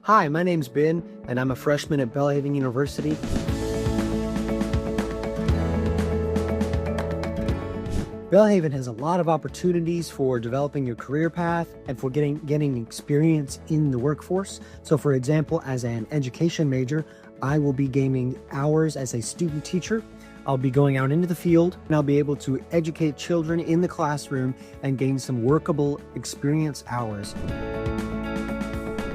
Hi, my name's Ben, and I'm a freshman at Belhaven University. Belhaven has a lot of opportunities for developing your career path and for getting experience in the workforce. So for example, as an education major, I will be gaining hours as a student teacher. I'll be going out into the field and I'll be able to educate children in the classroom and gain some workable experience hours.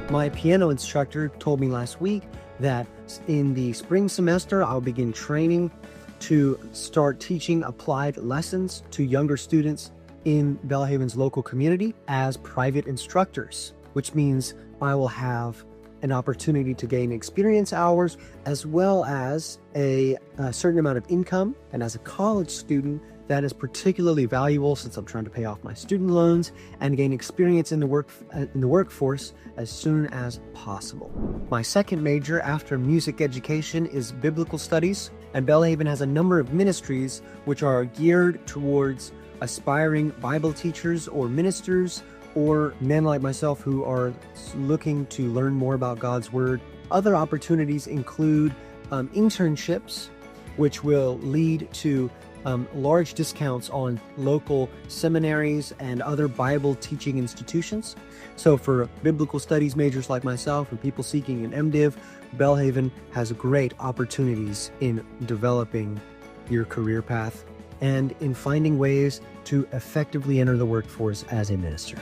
My piano instructor told me last week that in the spring semester, I'll begin training to start teaching applied lessons to younger students in Belhaven's local community as private instructors, which means I will have an opportunity to gain experience hours as well as a certain amount of income. And as a college student, that is particularly valuable since I'm trying to pay off my student loans and gain experience in the workforce as soon as possible. My second major after music education is biblical studies, and Belhaven has a number of ministries which are geared towards aspiring Bible teachers or ministers or men like myself who are looking to learn more about God's Word. Other opportunities include internships, which will lead to large discounts on local seminaries and other Bible teaching institutions. So for biblical studies majors like myself and people seeking an MDiv, Belhaven has great opportunities in developing your career path and in finding ways to effectively enter the workforce as a minister.